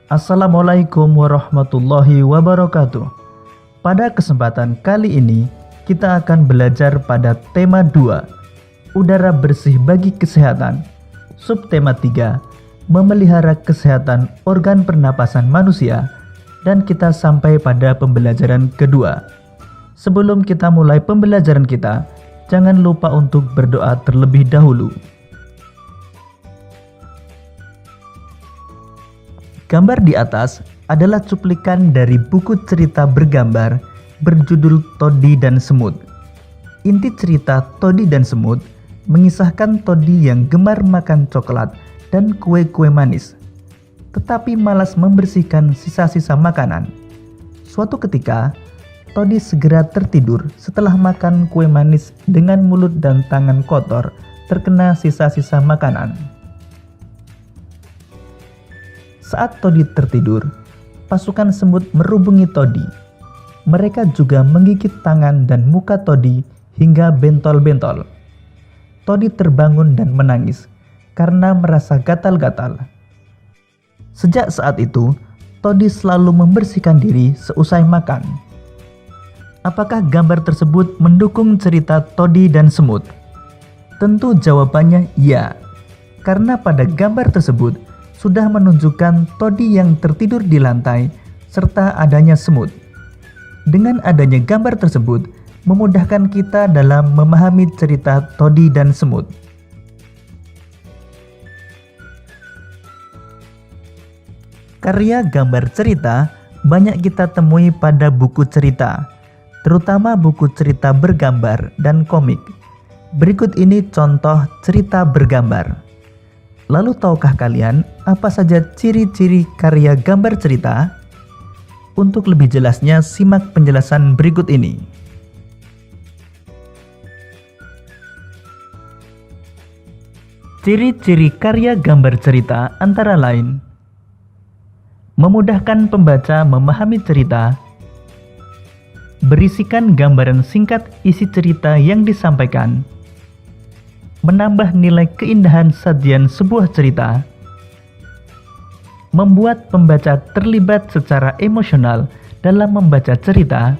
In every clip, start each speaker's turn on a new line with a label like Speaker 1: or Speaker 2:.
Speaker 1: Assalamualaikum warahmatullahi wabarakatuh. Pada kesempatan kali ini, kita akan belajar pada tema 2, udara bersih bagi kesehatan. Subtema 3, memelihara kesehatan organ pernapasan manusia. Dan kita sampai pada pembelajaran kedua. Sebelum kita mulai pembelajaran kita, jangan lupa untuk berdoa terlebih dahulu. Gambar di atas adalah cuplikan dari buku cerita bergambar berjudul Toddy dan Semut. Inti cerita Toddy dan Semut mengisahkan Toddy yang gemar makan coklat dan kue-kue manis, tetapi malas membersihkan sisa-sisa makanan. Suatu ketika, Toddy segera tertidur setelah makan kue manis dengan mulut dan tangan kotor terkena sisa-sisa makanan. Saat Toddy tertidur, pasukan semut merubungi Toddy. Mereka juga menggigit tangan dan muka Toddy hingga bentol-bentol. Toddy terbangun dan menangis karena merasa gatal-gatal. Sejak saat itu, Toddy selalu membersihkan diri seusai makan. Apakah gambar tersebut mendukung cerita Toddy dan Semut? Tentu jawabannya ya, karena pada gambar tersebut sudah menunjukkan Toddy yang tertidur di lantai serta adanya semut. Dengan adanya gambar tersebut, memudahkan kita dalam memahami cerita Toddy dan Semut. Karya gambar cerita banyak kita temui pada buku cerita, terutama buku cerita bergambar dan komik. Berikut ini contoh cerita bergambar. Lalu tahukah kalian apa saja ciri-ciri karya gambar cerita? Untuk lebih jelasnya, simak penjelasan berikut ini. Ciri-ciri karya gambar cerita antara lain: memudahkan pembaca memahami cerita, berisikan gambaran singkat isi cerita yang disampaikan, menambah nilai keindahan sajian sebuah cerita, membuat pembaca terlibat secara emosional dalam membaca cerita,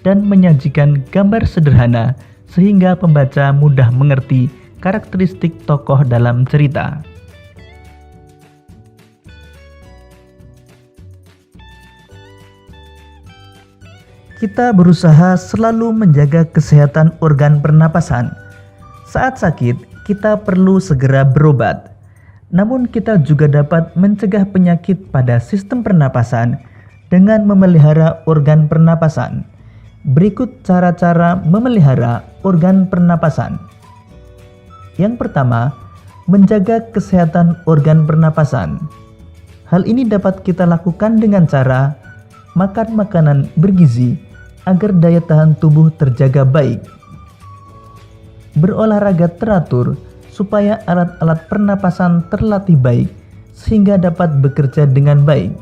Speaker 1: dan menyajikan gambar sederhana sehingga pembaca mudah mengerti karakteristik tokoh dalam cerita. Kita berusaha selalu menjaga kesehatan organ pernapasan. Saat sakit, kita perlu segera berobat. Namun kita juga dapat mencegah penyakit pada sistem pernapasan dengan memelihara organ pernapasan. Berikut cara-cara memelihara organ pernapasan. Yang pertama, menjaga kesehatan organ pernapasan. Hal ini dapat kita lakukan dengan cara makan makanan bergizi agar daya tahan tubuh terjaga baik. Berolahraga teratur supaya alat-alat pernapasan terlatih baik sehingga dapat bekerja dengan baik.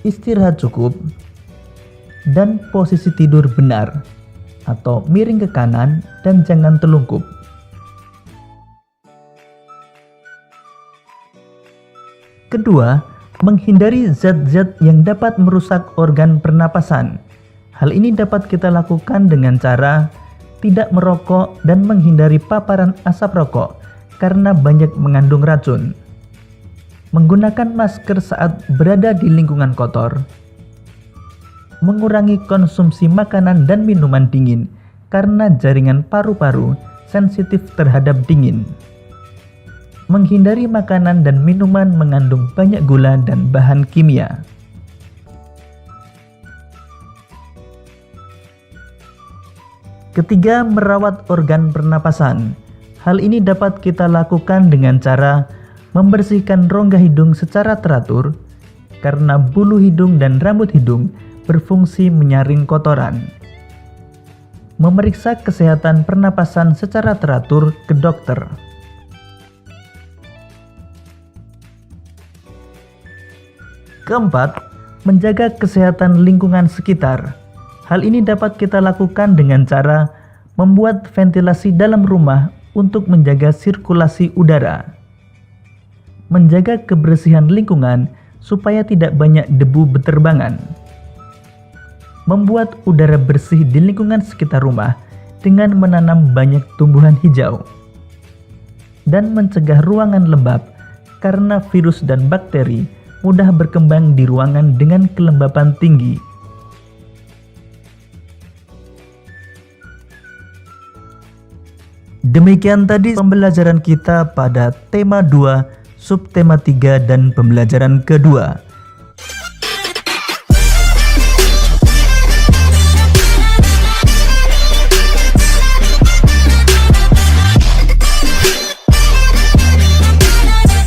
Speaker 1: Istirahat cukup dan posisi tidur benar atau miring ke kanan dan jangan telungkup. Kedua, menghindari zat-zat yang dapat merusak organ pernapasan. Hal ini dapat kita lakukan dengan cara tidak merokok dan menghindari paparan asap rokok karena banyak mengandung racun. Menggunakan masker saat berada di lingkungan kotor. Mengurangi konsumsi makanan dan minuman dingin karena jaringan paru-paru sensitif terhadap dingin. Menghindari makanan dan minuman mengandung banyak gula dan bahan kimia. Ketiga, merawat organ pernapasan. Hal ini dapat kita lakukan dengan cara membersihkan rongga hidung secara teratur, karena bulu hidung dan rambut hidung berfungsi menyaring kotoran. Memeriksa kesehatan pernapasan secara teratur ke dokter. Keempat, menjaga kesehatan lingkungan sekitar. Hal ini dapat kita lakukan dengan cara membuat ventilasi dalam rumah untuk menjaga sirkulasi udara. menjaga kebersihan lingkungan supaya tidak banyak debu beterbangan, membuat udara bersih di lingkungan sekitar rumah dengan menanam banyak tumbuhan hijau, dan mencegah ruangan lembab karena virus dan bakteri mudah berkembang di ruangan dengan kelembapan tinggi. Demikian tadi pembelajaran kita pada tema 2, subtema 3 dan pembelajaran kedua.